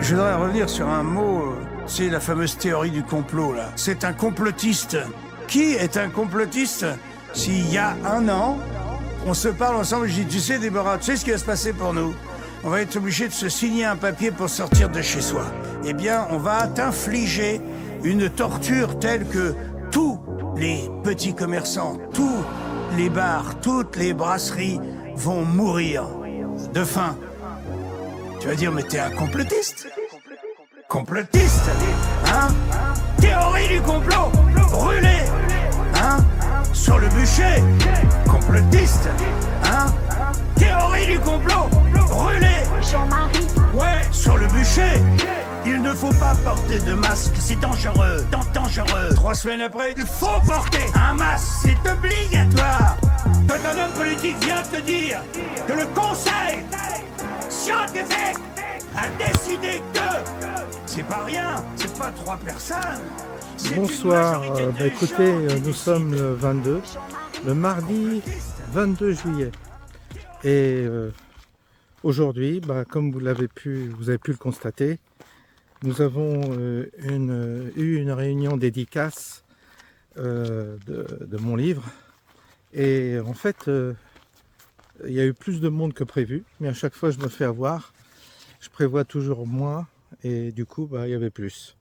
Je voudrais revenir sur un mot, c'est la fameuse théorie du complot, là. C'est un complotiste. Qui est un complotiste? S'il y a un an, on se parle ensemble, je dis, tu sais Déborah, tu sais ce qui va se passer pour nous? On va être obligé de se signer un papier pour sortir de chez soi. Eh bien, on va t'infliger une torture telle que tous les petits commerçants, tous les bars, toutes les brasseries vont mourir de faim. Tu vas dire, mais t'es un complotiste? Complotiste, hein? Théorie du complot, brûlé, hein? Sur le bûcher, complotiste, hein? Théorie du complot, brûlé, Jean-Marie, ouais, sur le bûcher. Il ne faut pas porter de masque, c'est dangereux, dangereux. 3 semaines après, il faut porter un masque, c'est obligatoire. Quand un homme politique vient te dire que le conseil scientifique a décidé que c'est pas rien, c'est pas 3 personnes. C'est Bonsoir, une majorité de écoutez, gens nous qui sommes le 22, le mardi 22 juillet. Et aujourd'hui, comme vous avez pu le constater, nous avons eu une réunion dédicace de mon livre. Et en fait, il y a eu plus de monde que prévu, mais à chaque fois je me fais avoir. Je prévois toujours moins et du coup, il y avait plus.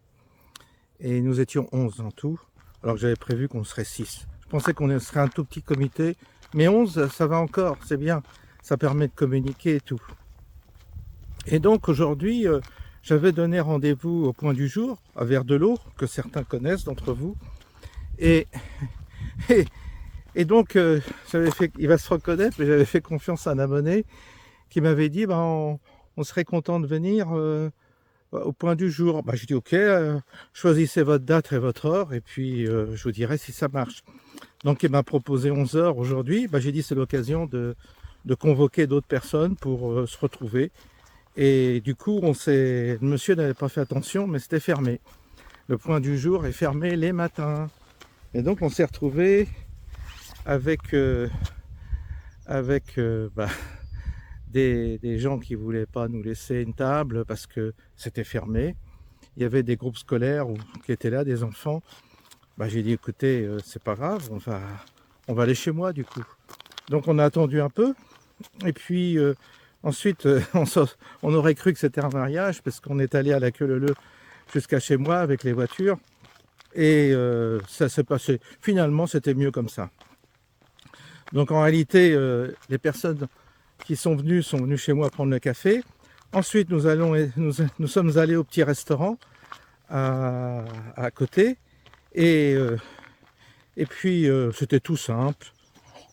Et nous étions 11 en tout, alors que j'avais prévu qu'on serait 6. Je pensais qu'on serait un tout petit comité, mais 11, ça va encore, c'est bien. Ça permet de communiquer et tout. Et donc aujourd'hui, j'avais donné rendez-vous au Point du Jour, à Vers de l'Eau, que certains connaissent d'entre vous. Et donc, il va se reconnaître, mais j'avais fait confiance à un abonné qui m'avait dit, on serait content de venir au Point du Jour. J'ai dit, ok, choisissez votre date et votre heure, et puis je vous dirai si ça marche. Donc, il m'a proposé 11 heures aujourd'hui. J'ai dit, c'est l'occasion de convoquer d'autres personnes pour se retrouver. Et du coup, le monsieur n'avait pas fait attention, mais c'était fermé. Le Point du Jour est fermé les matins. Et donc, on s'est retrouvés avec des gens qui voulaient pas nous laisser une table parce que c'était fermé. Il y avait des groupes scolaires qui étaient là, des enfants. J'ai dit, écoutez, c'est pas grave, on va aller chez moi du coup. Donc on a attendu un peu, et puis ensuite on aurait cru que c'était un mariage parce qu'on est allé à la queue leu jusqu'à chez moi avec les voitures, et ça s'est passé. Finalement, c'était mieux comme ça. Donc en réalité, les personnes qui sont venus chez moi prendre le café. Ensuite, nous sommes allés au petit restaurant à côté, et puis c'était tout simple.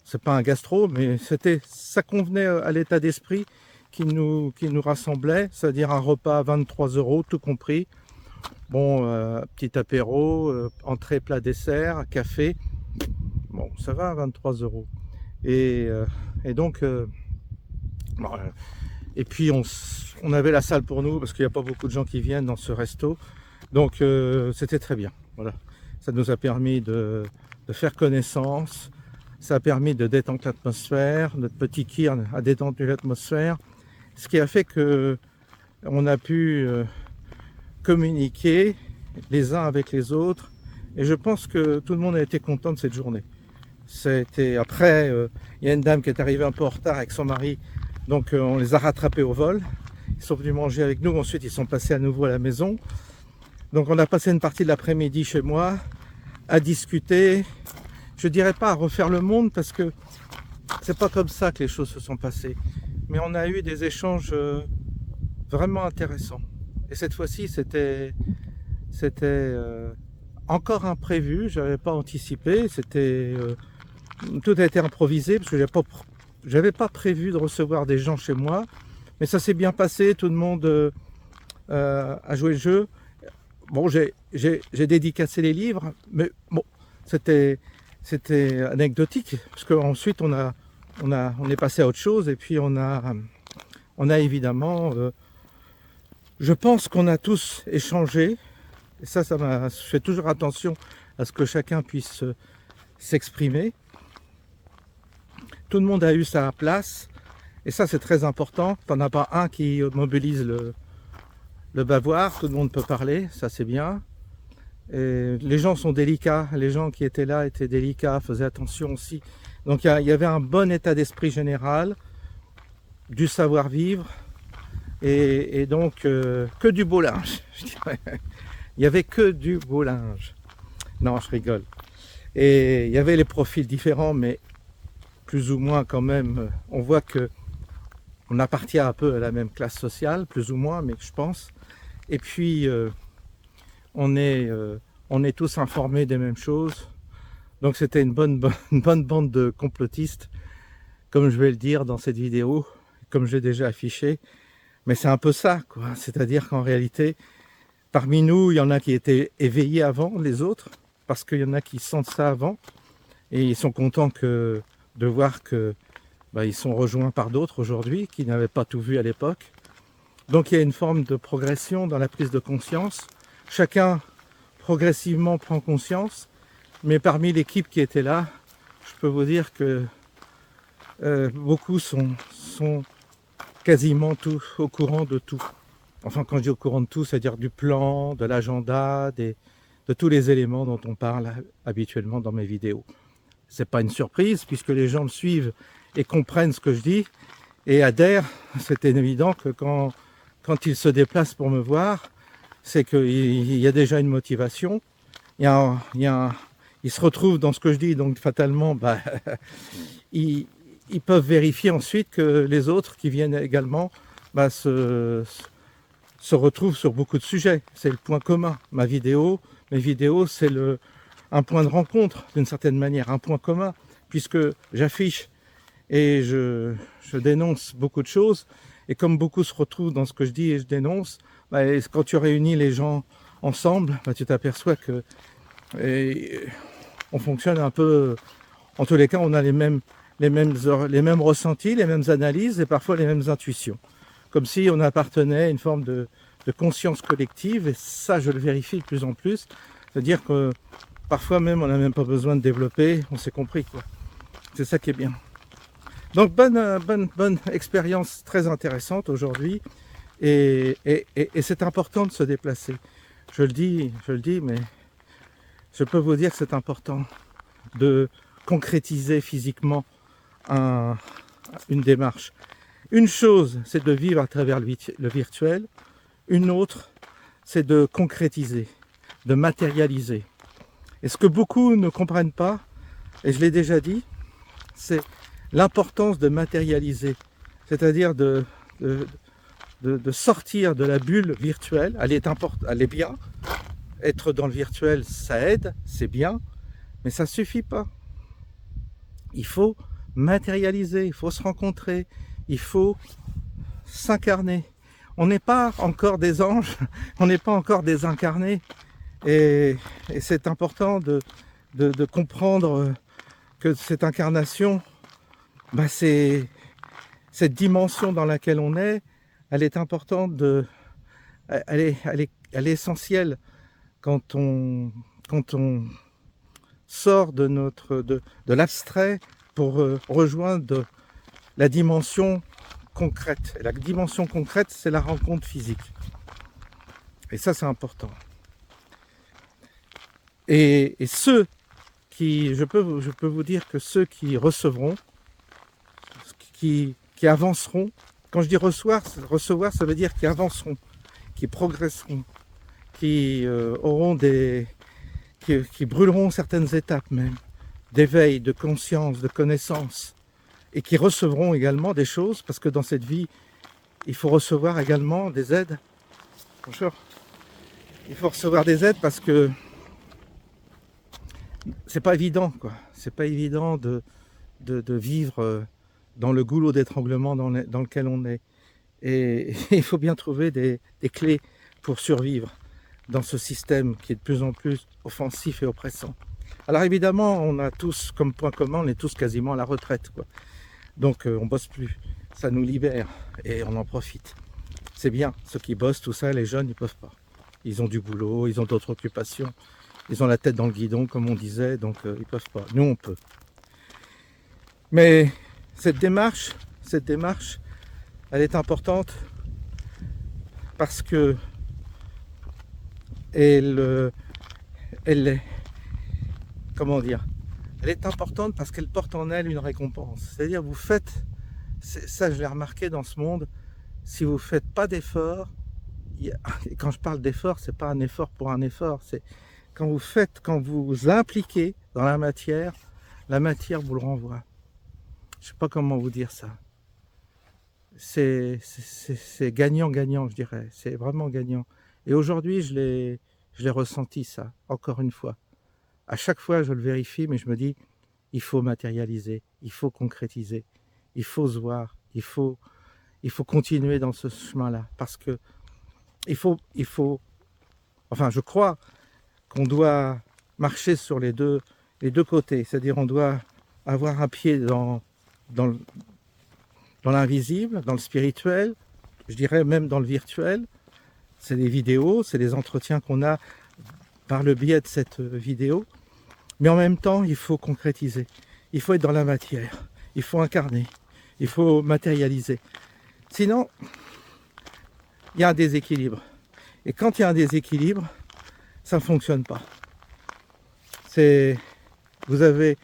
C'est pas un gastro, mais ça convenait à l'état d'esprit qui nous rassemblait, c'est-à-dire un repas à 23 € tout compris. Petit apéro, entrée, plat, dessert, café. Ça va à 23 €. Et donc, et puis on avait la salle pour nous parce qu'il n'y a pas beaucoup de gens qui viennent dans ce resto. Donc c'était très bien. Voilà. Ça nous a permis de faire connaissance. Ça a permis de détendre l'atmosphère. Notre petit Kirn a détendu l'atmosphère. Ce qui a fait que on a pu communiquer les uns avec les autres. Et je pense que tout le monde a été content de cette journée. Après, il y a une dame qui est arrivée un peu en retard avec son mari. Donc on les a rattrapés au vol. Ils sont venus manger avec nous. Ensuite, ils sont passés à nouveau à la maison. Donc on a passé une partie de l'après-midi chez moi à discuter. Je dirais pas à refaire le monde parce que c'est pas comme ça que les choses se sont passées. Mais on a eu des échanges vraiment intéressants. Et cette fois-ci, c'était encore imprévu. J'avais pas anticipé. Tout a été improvisé parce que j'avais pas prévu de recevoir des gens chez moi. Mais ça s'est bien passé. Tout le monde a joué le jeu. J'ai dédicacé les livres, mais c'était anecdotique parce qu'ensuite on est passé à autre chose, et puis on a évidemment, je pense qu'on a tous échangé, et je fais toujours attention à ce que chacun puisse s'exprimer. Tout le monde a eu sa place, et ça c'est très important. T'en as pas un qui mobilise le bavoir, tout le monde peut parler, ça c'est bien. Et les gens sont délicats, les gens qui étaient là étaient délicats, faisaient attention aussi. Donc il y avait un bon état d'esprit général, du savoir-vivre, et donc que du beau linge, je dirais. Il n'y avait que du beau linge. Non, je rigole. Et il y avait les profils différents, mais plus ou moins quand même, on voit que on appartient un peu à la même classe sociale, plus ou moins, mais je pense. Et puis, on est tous informés des mêmes choses. Donc c'était une bonne bande de complotistes, comme je vais le dire dans cette vidéo, comme j'ai déjà affiché. Mais c'est un peu ça, quoi. C'est-à-dire qu'en réalité, parmi nous, il y en a qui étaient éveillés avant les autres, parce qu'il y en a qui sentent ça avant, et ils sont contents de voir que ils sont rejoints par d'autres aujourd'hui, qui n'avaient pas tout vu à l'époque. Donc il y a une forme de progression dans la prise de conscience. Chacun progressivement prend conscience, mais parmi l'équipe qui était là, je peux vous dire que beaucoup sont quasiment tous au courant de tout. Enfin, quand je dis au courant de tout, c'est-à-dire du plan, de l'agenda, de tous les éléments dont on parle habituellement dans mes vidéos. C'est pas une surprise puisque les gens me suivent et comprennent ce que je dis et adhèrent. C'est évident que quand ils se déplacent pour me voir, c'est qu'il y a déjà une motivation. Ils se retrouvent dans ce que je dis, donc fatalement, ils peuvent vérifier ensuite que les autres qui viennent également se retrouvent sur beaucoup de sujets. C'est le point commun. Mes vidéos, c'est un point de rencontre d'une certaine manière, un point commun, puisque j'affiche et je dénonce beaucoup de choses. Et comme beaucoup se retrouvent dans ce que je dis et je dénonce, quand tu réunis les gens ensemble, tu t'aperçois que on fonctionne un peu. En tous les cas, on a les mêmes ressentis, les mêmes analyses et parfois les mêmes intuitions. Comme si on appartenait à une forme de conscience collective, et ça, je le vérifie de plus en plus. C'est-à-dire que parfois même, on n'a même pas besoin de développer, on s'est compris, quoi. C'est ça qui est bien. Donc, bonne expérience très intéressante aujourd'hui, et c'est important de se déplacer. Je le dis, mais je peux vous dire que c'est important de concrétiser physiquement une démarche. Une chose, c'est de vivre à travers le virtuel. Une autre, c'est de concrétiser, de matérialiser. Et ce que beaucoup ne comprennent pas, et je l'ai déjà dit, c'est l'importance de matérialiser. C'est-à-dire de sortir de la bulle virtuelle. Elle est bien. Être dans le virtuel, ça aide, c'est bien, mais ça ne suffit pas. Il faut matérialiser, il faut se rencontrer, il faut s'incarner. On n'est pas encore des anges, on n'est pas encore des incarnés. Et c'est important de comprendre que cette incarnation, c'est cette dimension dans laquelle on est, elle est importante, elle est essentielle quand on sort de l'abstrait pour rejoindre la dimension concrète. Et la dimension concrète, c'est la rencontre physique. Et ça, c'est important. Et ceux qui, je peux vous dire que ceux qui recevront, qui avanceront, quand je dis recevoir, ça veut dire qu'ils avanceront, qui progresseront, qui auront qui brûleront certaines étapes même, d'éveil, de conscience, de connaissance, et qui recevront également des choses, parce que dans cette vie, il faut recevoir également des aides. Bonjour. Il faut recevoir des aides parce que c'est pas évident, quoi. C'est pas évident de vivre dans le goulot d'étranglement dans lequel on est. Et il faut bien trouver des clés pour survivre dans ce système qui est de plus en plus offensif et oppressant. Alors évidemment, on a tous comme point commun, on est tous quasiment à la retraite, quoi. Donc on bosse plus, ça nous libère et on en profite. C'est bien, ceux qui bossent, tout ça, les jeunes, ils peuvent pas. Ils ont du boulot, ils ont d'autres occupations, ils ont la tête dans le guidon, comme on disait, donc ils peuvent pas. Nous, on peut. Mais cette démarche, elle est importante parce que Et elle est, comment dire, elle est importante parce qu'elle porte en elle une récompense. C'est-à-dire, vous faites, ça je l'ai remarqué dans ce monde, si vous ne faites pas d'effort, et quand je parle d'effort, c'est pas un effort pour un effort, c'est quand vous vous impliquez dans la matière vous le renvoie. Je sais pas comment vous dire ça. C'est gagnant-gagnant, je dirais. C'est vraiment gagnant. Et aujourd'hui, je l'ai ressenti ça, encore une fois. À chaque fois, je le vérifie, mais je me dis, il faut matérialiser, il faut concrétiser, il faut se voir, il faut continuer dans ce chemin-là. Parce que enfin, je crois qu'on doit marcher sur les deux côtés. C'est-à-dire, on doit avoir un pied dans l'invisible, dans le spirituel, je dirais même dans le virtuel. C'est des vidéos, c'est des entretiens qu'on a par le biais de cette vidéo. Mais en même temps, il faut concrétiser. Il faut être dans la matière. Il faut incarner. Il faut matérialiser. Sinon, il y a un déséquilibre. Et quand il y a un déséquilibre, ça ne fonctionne pas. Vous avez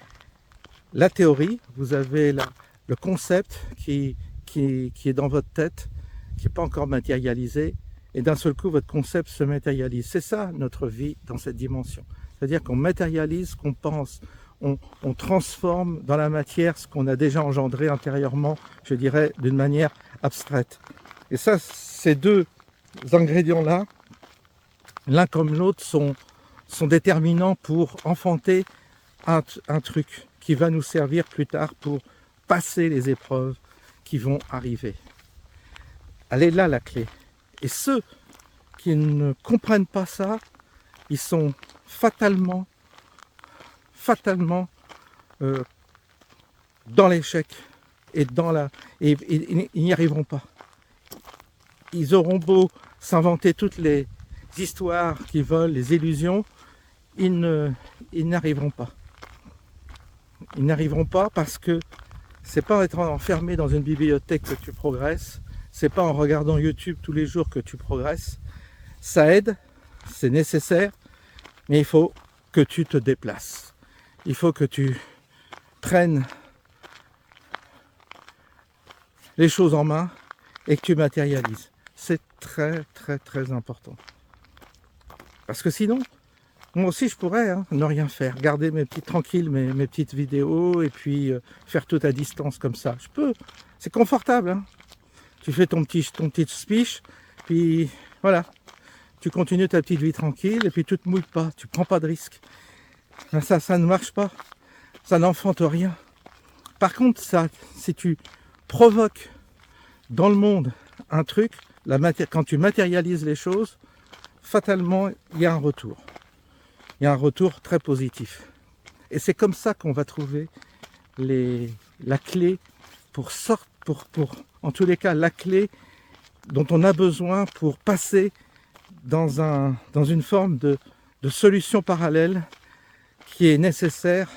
la théorie, vous avez le concept qui est dans votre tête, qui n'est pas encore matérialisé, et d'un seul coup, votre concept se matérialise. C'est ça, notre vie dans cette dimension. C'est-à-dire qu'on matérialise ce qu'on pense, on transforme dans la matière ce qu'on a déjà engendré intérieurement, je dirais, d'une manière abstraite. Et ça, ces deux ingrédients-là, l'un comme l'autre, sont déterminants pour enfanter un truc qui va nous servir plus tard pour passer les épreuves qui vont arriver. Elle est là la clé. Et ceux qui ne comprennent pas ça, ils sont fatalement dans l'échec et ils n'y arriveront pas. Ils auront beau s'inventer toutes les histoires qu'ils veulent, les illusions, ils n'arriveront pas. Ils n'arriveront pas parce que c'est pas en étant enfermé dans une bibliothèque que tu progresses, c'est pas en regardant YouTube tous les jours que tu progresses. Ça aide, c'est nécessaire, mais il faut que tu te déplaces. Il faut que tu prennes les choses en main et que tu matérialises. C'est très très très important. Parce que sinon, moi aussi je pourrais ne rien faire, garder mes petites vidéos et puis faire tout à distance comme ça. Je peux, c'est confortable. Tu fais ton petit speech, puis voilà. Tu continues ta petite vie tranquille et puis tu te mouilles pas, tu prends pas de risques. Ça ne marche pas, ça n'enfante rien. Par contre, si tu provoques dans le monde un truc, quand tu matérialises les choses, fatalement, il y a un retour. Il y a un retour très positif. Et c'est comme ça qu'on va trouver la clé en tous les cas, la clé dont on a besoin pour passer dans une forme de solution parallèle qui est nécessaire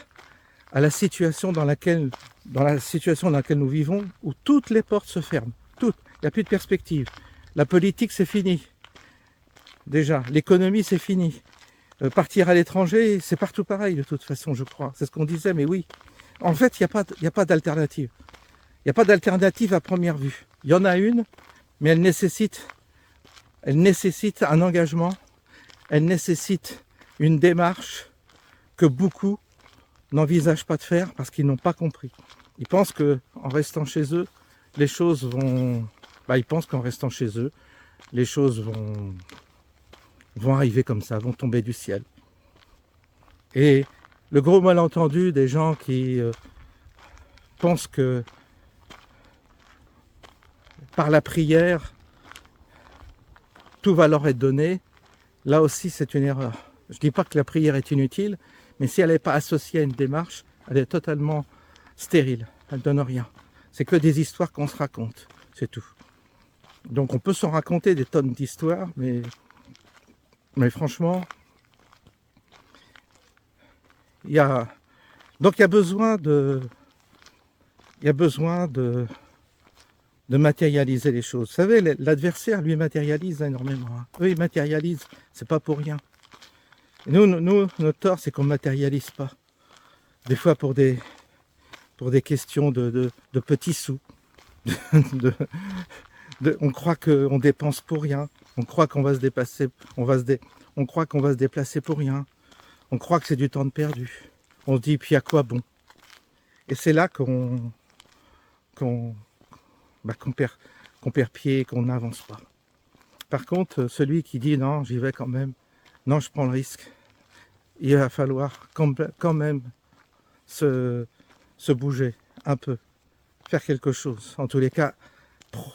à la situation dans laquelle nous vivons, où toutes les portes se ferment. Toutes. Il n'y a plus de perspective. La politique, c'est fini. Déjà, l'économie, c'est fini. Partir à l'étranger, c'est partout pareil de toute façon, je crois. C'est ce qu'on disait, mais oui. En fait, il n'y a pas d'alternative. Il n'y a pas d'alternative à première vue. Il y en a une, mais elle nécessite un engagement, elle nécessite une démarche que beaucoup n'envisagent pas de faire parce qu'ils n'ont pas compris. Ils pensent qu'en restant chez eux, les choses vont... ils pensent qu'en restant chez eux, les choses vont arriver comme ça, vont tomber du ciel. Et le gros malentendu des gens qui pensent que par la prière, tout va leur être donné, là aussi c'est une erreur. Je ne dis pas que la prière est inutile, mais si elle n'est pas associée à une démarche, elle est totalement stérile, elle ne donne rien. C'est que des histoires qu'on se raconte, c'est tout. Donc on peut s'en raconter des tonnes d'histoires, mais franchement, il y a besoin de matérialiser les choses. Vous savez, l'adversaire, lui, matérialise énormément. Eux, ils matérialisent c'est pas pour rien. Et nous, notre tort, c'est qu'on ne matérialise pas. Des fois pour des questions de petits sous. On croit qu'on dépense pour rien. On croit qu'on va se déplacer, on croit qu'on va se déplacer pour rien. On croit que c'est du temps de perdu. On se dit, puis à quoi bon? Et c'est là qu'on perd pied, qu'on n'avance pas. Par contre, celui qui dit non, j'y vais quand même, non, je prends le risque, il va falloir quand même se bouger un peu, faire quelque chose. En tous les cas,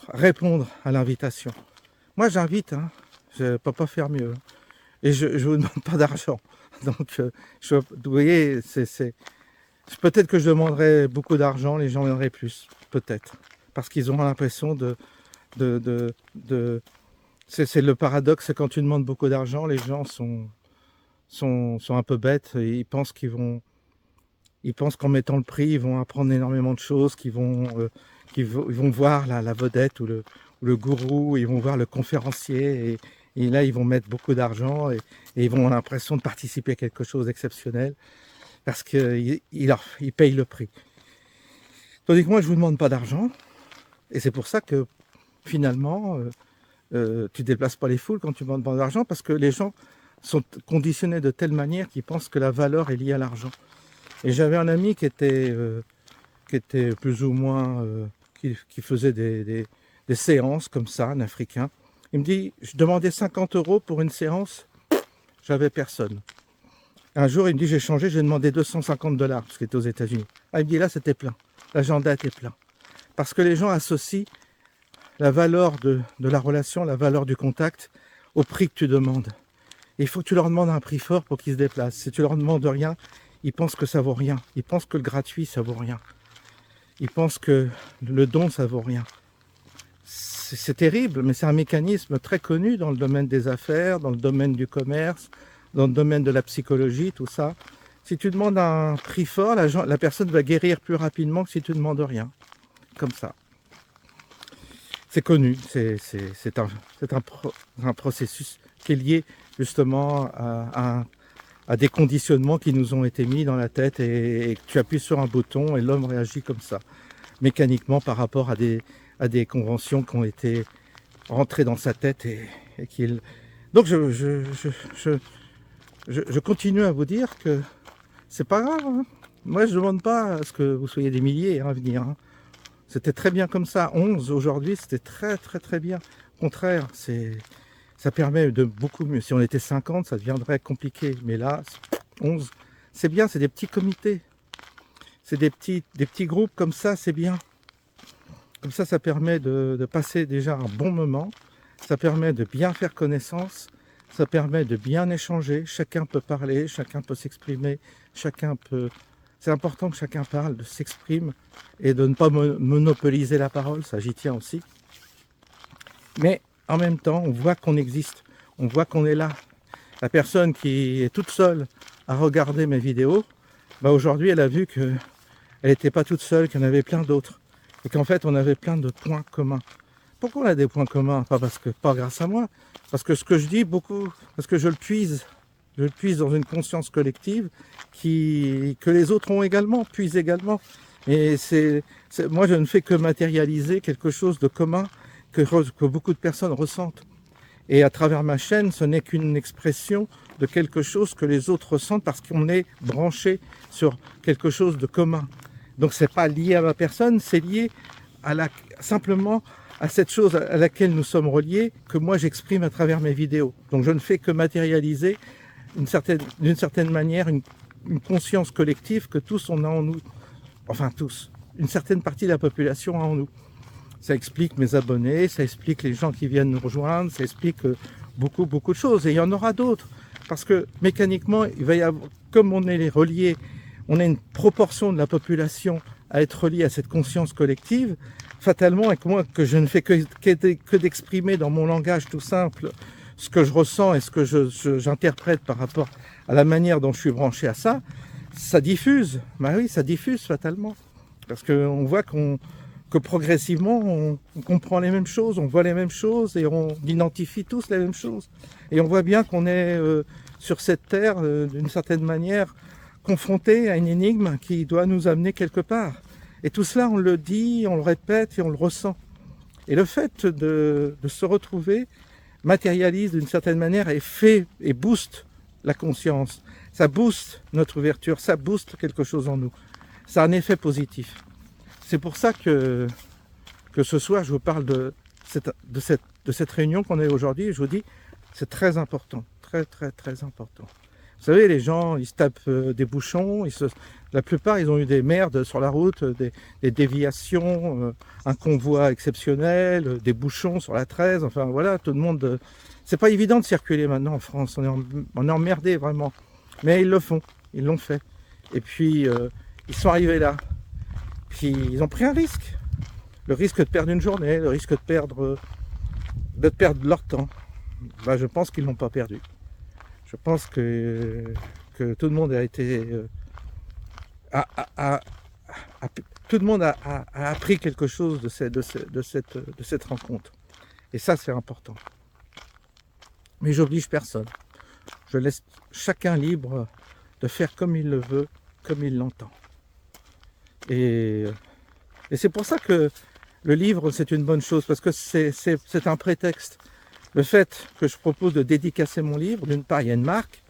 répondre à l'invitation. Moi, j'invite, hein, je ne peux pas faire mieux. Et je ne vous demande pas d'argent. Donc, vous voyez, peut-être que je demanderais beaucoup d'argent, les gens viendraient plus, peut-être. Parce qu'ils auront l'impression c'est le paradoxe, c'est quand tu demandes beaucoup d'argent, les gens sont un peu bêtes. Et ils pensent qu'en mettant le prix, ils vont apprendre énormément de choses, ils vont voir la vedette ou le gourou, ils vont voir le conférencier et là ils vont mettre beaucoup d'argent et ils vont avoir l'impression de participer à quelque chose d'exceptionnel parce qu'ils payent le prix. Tandis que moi je ne vous demande pas d'argent et c'est pour ça que finalement tu ne déplaces pas les foules quand tu demandes pas d'argent parce que les gens sont conditionnés de telle manière qu'ils pensent que la valeur est liée à l'argent. Et j'avais un ami qui était plus ou moins, qui faisait des séances comme ça, un Africain. Il me dit, je demandais 50 € pour une séance, j'avais personne. Un jour, il me dit, j'ai changé, j'ai demandé 250 $, parce qu'il était aux États-Unis. Ah, il me dit, là, c'était plein. L'agenda était plein. Parce que les gens associent la valeur de la relation, la valeur du contact, au prix que tu demandes. Et il faut que tu leur demandes un prix fort pour qu'ils se déplacent. Si tu leur demandes rien, ils pensent que ça vaut rien. Ils pensent que le gratuit, ça vaut rien. Ils pensent que le don, ça vaut rien. C'est terrible, mais c'est un mécanisme très connu dans le domaine des affaires, dans le domaine du commerce, dans le domaine de la psychologie, tout ça. Si tu demandes un prix fort, la personne va guérir plus rapidement que si tu ne demandes rien. Comme ça. C'est connu, c'est un processus qui est lié justement à des conditionnements qui nous ont été mis dans la tête et tu appuies sur un bouton et l'homme réagit comme ça, mécaniquement par rapport à des conventions qui ont été rentrées dans sa tête et qu'il... Donc je continue à vous dire que c'est pas grave. Hein. Moi je ne demande pas à ce que vous soyez des milliers à venir. Hein. C'était très bien comme ça. 11 aujourd'hui, c'était très très très bien. Au contraire, ça permet de beaucoup mieux. Si on était 50, ça deviendrait compliqué. Mais là, 11, c'est bien, c'est des petits comités. C'est des petits groupes comme ça, c'est bien. Comme ça permet de passer déjà un bon moment. Ça permet de bien faire connaissance. Ça permet de bien échanger. Chacun peut parler, chacun peut s'exprimer. C'est important que chacun parle, de s'exprime et de ne pas monopoliser la parole. Ça, j'y tiens aussi. Mais en même temps, on voit qu'on existe, on voit qu'on est là. La personne qui est toute seule à regarder mes vidéos, aujourd'hui, elle a vu qu'elle n'était pas toute seule, qu'il y en avait plein d'autres. Et qu'en fait, on avait plein de points communs. Pourquoi on a des points communs? Pas grâce à moi. Parce que ce que je dis beaucoup, parce que je le puise dans une conscience collective que les autres ont également, puisent également. Et moi, je ne fais que matérialiser quelque chose de commun que beaucoup de personnes ressentent. Et à travers ma chaîne, ce n'est qu'une expression de quelque chose que les autres ressentent parce qu'on est branché sur quelque chose de commun. Donc c'est pas lié à ma personne, c'est lié simplement à cette chose à laquelle nous sommes reliés, que moi j'exprime à travers mes vidéos. Donc je ne fais que matérialiser d'une certaine manière une conscience collective que tous on a en nous. Enfin tous, une certaine partie de la population a en nous. Ça explique mes abonnés, ça explique les gens qui viennent nous rejoindre, ça explique beaucoup de choses. Et il y en aura d'autres. Parce que mécaniquement, il va y avoir, comme on est reliés, on a une proportion de la population à être reliée à cette conscience collective, fatalement, et que moi, que je ne fais que d'exprimer dans mon langage tout simple ce que je ressens et ce que j'interprète par rapport à la manière dont je suis branché à ça, ça diffuse. Oui, ça diffuse fatalement. Parce qu'on voit que que progressivement, on comprend les mêmes choses, on voit les mêmes choses et on identifie tous les mêmes choses. Et on voit bien qu'on est sur cette terre, d'une certaine manière, confronté à une énigme qui doit nous amener quelque part. Et tout cela, on le dit, on le répète et on le ressent. Et le fait de se retrouver matérialise d'une certaine manière et fait et booste la conscience. Ça booste notre ouverture, ça booste quelque chose en nous. Ça a un effet positif. C'est pour ça que ce soir, je vous parle de cette réunion qu'on a aujourd'hui. Je vous dis, c'est très important, très très très important. Vous savez, les gens, ils se tapent des bouchons, la plupart, ils ont eu des merdes sur la route, des déviations, un convoi exceptionnel, des bouchons sur la 13, enfin voilà, tout le monde... C'est pas évident de circuler maintenant en France, on est emmerdé vraiment. Mais ils le font, ils l'ont fait. Et puis, ils sont arrivés là. Puis, ils ont pris un risque. Le risque de perdre une journée, le risque de perdre leur temps. Ben, je pense qu'ils ne l'ont pas perdu. Je pense que tout le monde a été... tout le monde a appris quelque chose de cette rencontre. Et ça, c'est important. Mais j'oblige personne. Je laisse chacun libre de faire comme il le veut, comme il l'entend. Et c'est pour ça que le livre, c'est une bonne chose, parce que c'est un prétexte. Le fait que je propose de dédicacer mon livre, d'une part, il y a une marque,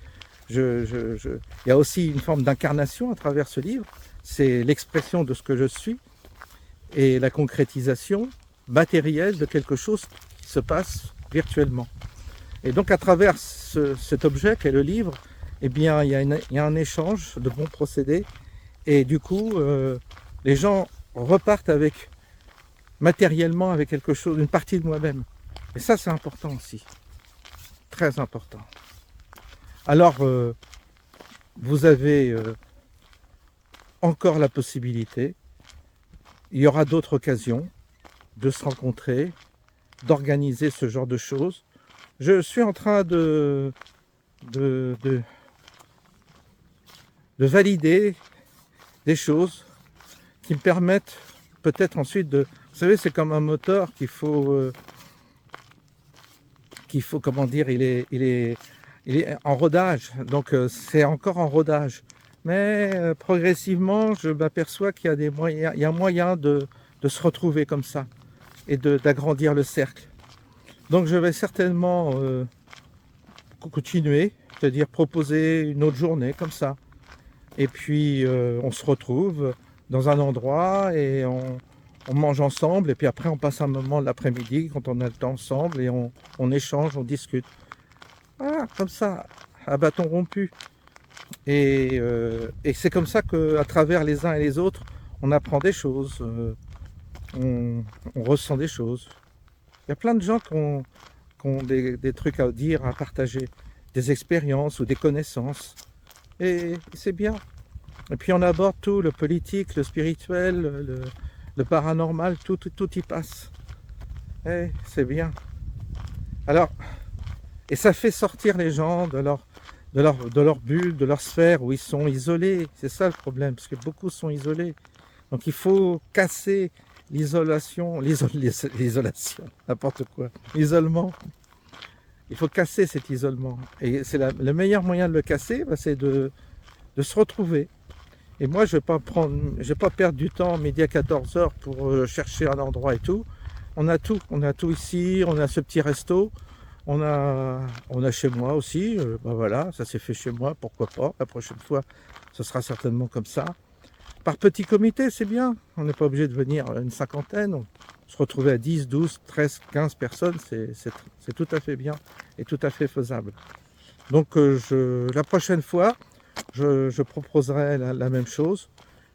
il y a aussi une forme d'incarnation à travers ce livre, c'est l'expression de ce que je suis et la concrétisation matérielle de quelque chose qui se passe virtuellement. Et donc à travers cet objet qu'est le livre, eh bien, il y a un échange de bons procédés et du coup, les gens repartent matériellement avec quelque chose, une partie de moi-même. Et ça, c'est important aussi, très important. Alors, vous avez encore la possibilité, il y aura d'autres occasions de se rencontrer, d'organiser ce genre de choses. Je suis en train de valider des choses qui me permettent peut-être ensuite de... Vous savez, c'est comme un moteur qu'il faut comment dire, il est en rodage, donc c'est encore en rodage. Mais progressivement, je m'aperçois qu'il y a il y a moyen de se retrouver comme ça et d'agrandir le cercle. Donc je vais certainement continuer, c'est-à-dire proposer une autre journée comme ça. Et puis on se retrouve dans un endroit et on mange ensemble et puis après on passe un moment l'après-midi quand on a le temps ensemble et on échange, on discute. Voilà, comme ça, à bâton rompu. Et c'est comme ça qu'à travers les uns et les autres, on apprend des choses, on ressent des choses. Il y a plein de gens qui ont des trucs à dire, à partager, des expériences ou des connaissances. Et c'est bien. Et puis on aborde tout, le politique, le spirituel, le paranormal, tout y passe. Et c'est bien. Alors, et ça fait sortir les gens de leur bulle, de leur sphère où ils sont isolés. C'est ça le problème, parce que beaucoup sont isolés. Donc il faut casser l'isolation, n'importe quoi, l'isolement. Il faut casser cet isolement. Et c'est le meilleur moyen de le casser, c'est de se retrouver. Et moi, je vais pas perdre du temps midi à 14h pour chercher un endroit et tout. On a tout ici, on a ce petit resto, on a chez moi aussi, ben voilà, ça s'est fait chez moi, pourquoi pas, la prochaine fois, ce sera certainement comme ça. Par petit comité, c'est bien, on n'est pas obligé de venir une cinquantaine, on se retrouver à 10, 12, 13, 15 personnes, c'est tout à fait bien et tout à fait faisable. Donc la prochaine fois, je proposerai la même chose,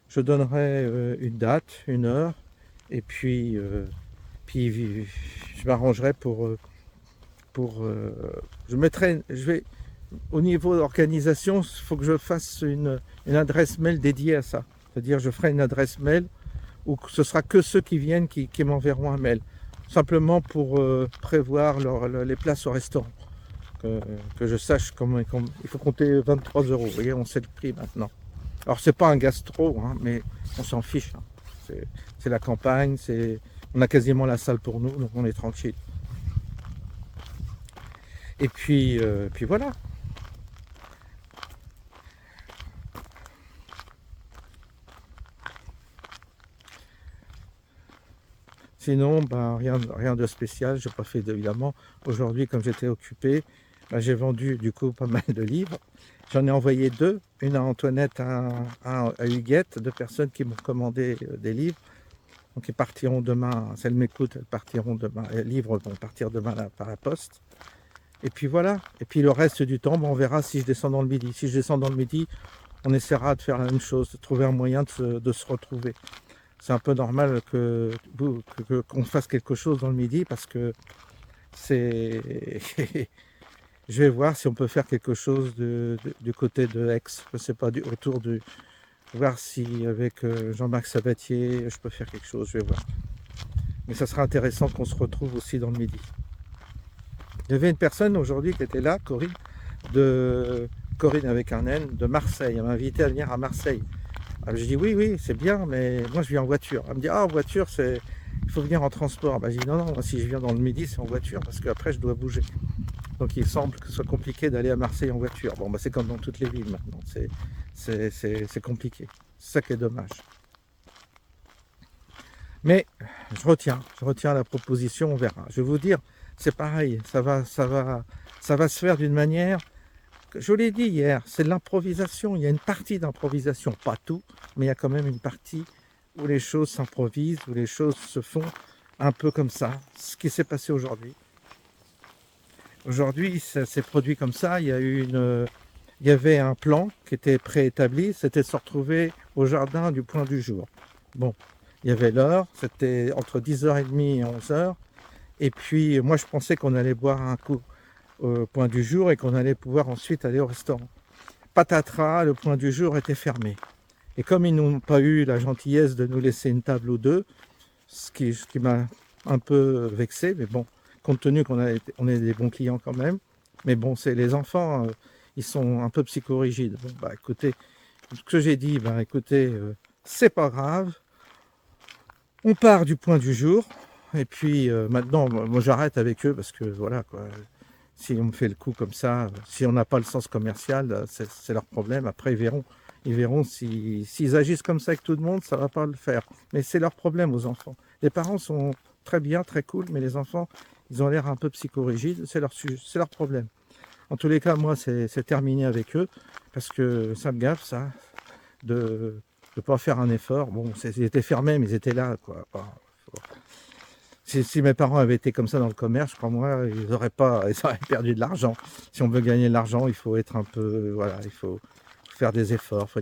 je donnerai une date, une heure, et puis je m'arrangerai au niveau d'organisation, il faut que je fasse une adresse mail dédiée à ça. C'est-à-dire je ferai une adresse mail où ce sera que ceux qui viennent qui m'enverront un mail. Simplement pour prévoir les places au restaurant. Que je sache comment il faut compter 23 €. Vous voyez, on sait le prix maintenant. Alors c'est pas un gastro, hein, mais on s'en fiche. Hein. C'est la campagne, on a quasiment la salle pour nous, donc on est tranquille. Et puis voilà. Sinon, ben, rien de spécial, j'ai pas fait évidemment. Aujourd'hui, comme j'étais occupé, ben, j'ai vendu du coup pas mal de livres. J'en ai envoyé 2, une à Antoinette, à Huguette, 2 personnes qui m'ont commandé des livres. Donc ils partiront demain, si elles m'écoutent, elles partiront demain. Les livres vont partir demain par la poste. Et puis voilà. Et puis le reste du temps, ben, on verra si je descends dans le midi. Si je descends dans le midi, on essaiera de faire la même chose, de trouver un moyen de se retrouver. C'est un peu normal qu'on fasse quelque chose dans le midi parce que c'est... Je vais voir si on peut faire quelque chose du côté de Aix. Je ne sais pas, autour du... Voir si avec Jean-Marc Sabatier, je peux faire quelque chose, je vais voir. Mais ça sera intéressant qu'on se retrouve aussi dans le midi. Il y avait une personne aujourd'hui qui était là, Corinne avec un N, de Marseille. Elle m'a invité à venir à Marseille. Alors je dis oui, c'est bien, mais moi je viens en voiture. Elle me dit, en voiture, il faut venir en transport. Je dis non, moi si je viens dans le midi, c'est en voiture, parce qu'après je dois bouger. Donc il semble que ce soit compliqué d'aller à Marseille en voiture. Bon, c'est comme dans toutes les villes maintenant, c'est compliqué. C'est ça qui est dommage. Mais je retiens la proposition, on verra. Je vais vous dire, c'est pareil, ça va se faire d'une manière... Je vous l'ai dit hier, c'est de l'improvisation. Il y a une partie d'improvisation, pas tout, mais il y a quand même une partie où les choses s'improvisent, où les choses se font un peu comme ça. Ce qui s'est passé aujourd'hui. Aujourd'hui, ça s'est produit comme ça. Il y avait un plan qui était préétabli, c'était de se retrouver au jardin du Point du Jour. Bon, il y avait l'heure, c'était entre 10h30 et 11h. Et puis, moi, je pensais qu'on allait boire un coup au Point du Jour et qu'on allait pouvoir ensuite aller au restaurant. Patatras, le Point du Jour était fermé. Et comme ils n'ont pas eu la gentillesse de nous laisser une table ou deux, ce qui m'a un peu vexé, mais bon, compte tenu qu'on est des bons clients quand même, mais bon, c'est les enfants, ils sont un peu psychorigides. Bon, écoutez, ce que j'ai dit, écoutez, c'est pas grave, on part du Point du Jour, et puis maintenant, moi j'arrête avec eux parce que voilà quoi. Si on me fait le coup comme ça, si on n'a pas le sens commercial, c'est leur problème. Après, ils verront s'ils agissent comme ça avec tout le monde, ça ne va pas le faire. Mais c'est leur problème aux enfants. Les parents sont très bien, très cool, mais les enfants, ils ont l'air un peu psychorigides, c'est leur problème. En tous les cas, moi, c'est terminé avec eux, parce que ça me gaffe, ça, de ne pas faire un effort. Bon, ils étaient fermés, mais ils étaient là, quoi. Si mes parents avaient été comme ça dans le commerce, je crois moi, ils auraient perdu de l'argent. Si on veut gagner de l'argent, il faut être un peu, voilà, il faut faire des efforts, il faut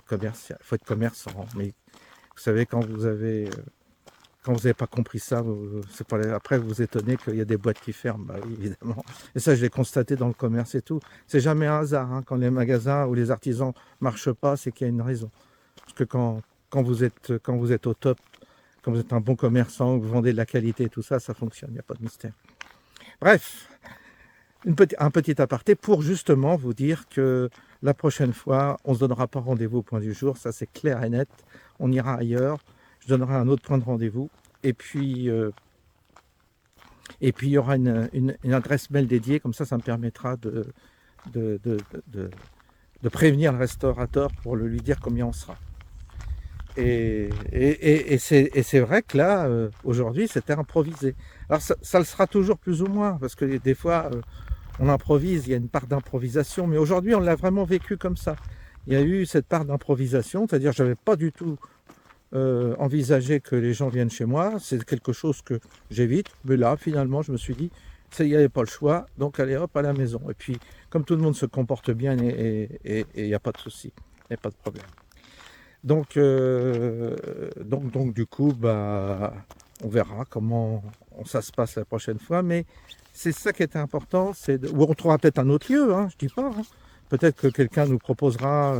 être commerçant. Mais vous savez, quand vous n'avez pas compris ça, après vous vous étonnez qu'il y a des boîtes qui ferment, oui, évidemment. Et ça, je l'ai constaté dans le commerce et tout. C'est jamais un hasard, hein. Quand les magasins ou les artisans marchent pas, c'est qu'il y a une raison. Parce que quand vous êtes au top, quand vous êtes un bon commerçant, vous vendez de la qualité et tout ça, ça fonctionne, il n'y a pas de mystère. Bref, un petit aparté pour justement vous dire que la prochaine fois, on ne se donnera pas rendez-vous au Point du Jour, ça c'est clair et net, on ira ailleurs, je donnerai un autre point de rendez-vous, et puis il y aura une adresse mail dédiée, comme ça me permettra de prévenir le restaurateur pour lui dire combien on sera. Et c'est vrai que là, aujourd'hui, c'était improvisé. Alors ça le sera toujours plus ou moins, parce que des fois, on improvise, il y a une part d'improvisation, mais aujourd'hui, on l'a vraiment vécu comme ça. Il y a eu cette part d'improvisation, c'est-à-dire je n'avais pas du tout envisagé que les gens viennent chez moi, c'est quelque chose que j'évite, mais là, finalement, je me suis dit, il n'y avait pas le choix, donc allez hop à la maison. Et puis, comme tout le monde se comporte bien, et il n'y a pas de souci, il n'y a pas de problème. Donc du coup, on verra comment ça se passe la prochaine fois. Mais c'est ça qui était important. Ou on trouvera peut-être un autre lieu, hein, je dis pas. Hein. Peut-être que quelqu'un nous proposera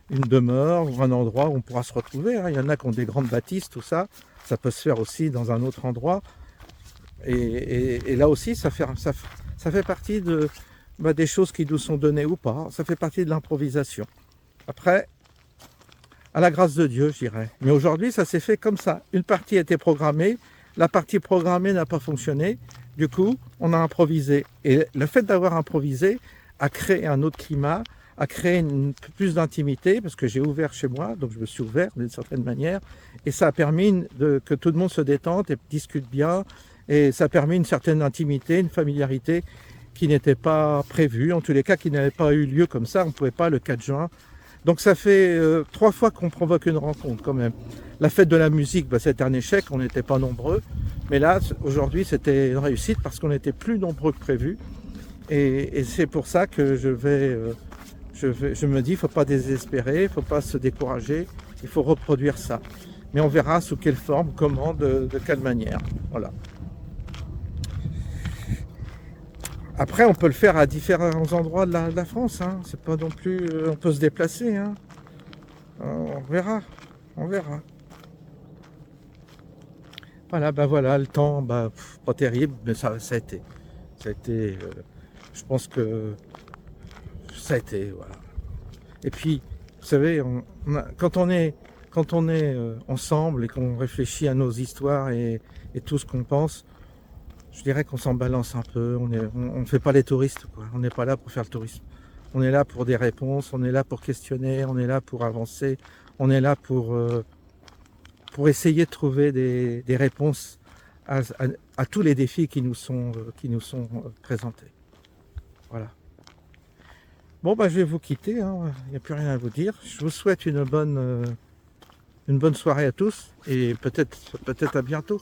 une demeure ou un endroit où on pourra se retrouver. Hein. Il y en a qui ont des grandes bâtisses, tout ça. Ça peut se faire aussi dans un autre endroit. Et là aussi, ça fait partie des choses qui nous sont données ou pas. Ça fait partie de l'improvisation. Après, à la grâce de Dieu, je dirais. Mais aujourd'hui, ça s'est fait comme ça. Une partie a été programmée, la partie programmée n'a pas fonctionné. Du coup, on a improvisé. Et le fait d'avoir improvisé a créé un autre climat, a créé plus d'intimité, parce que j'ai ouvert chez moi, donc je me suis ouvert d'une certaine manière, et ça a permis que tout le monde se détende et discute bien, et ça a permis une certaine intimité, une familiarité qui n'était pas prévue, en tous les cas qui n'avait pas eu lieu comme ça, on ne pouvait pas le 4 juin. Donc ça fait 3 fois qu'on provoque une rencontre quand même. La fête de la musique, c'était un échec, on n'était pas nombreux, mais là, aujourd'hui, c'était une réussite parce qu'on était plus nombreux que prévu, et c'est pour ça que je me dis, il ne faut pas désespérer, il ne faut pas se décourager, il faut reproduire ça. Mais on verra sous quelle forme, comment, de quelle manière. Voilà. Après, on peut le faire à différents endroits de la France. Hein. C'est pas non plus... on peut se déplacer. Hein. On verra. On verra. Voilà, voilà, le temps, pas terrible, mais ça a été. Ça a été... je pense que ça a été, voilà. Et puis, vous savez, quand on est ensemble et qu'on réfléchit à nos histoires et tout ce qu'on pense, je dirais qu'on s'en balance un peu. On ne fait pas les touristes, quoi. On n'est pas là pour faire le tourisme. On est là pour des réponses, on est là pour questionner, on est là pour avancer, on est là pour essayer de trouver des réponses à tous les défis qui nous sont présentés. Voilà. Bon, je vais vous quitter, hein. Il n'y a plus rien à vous dire. Je vous souhaite une bonne soirée à tous et peut-être à bientôt.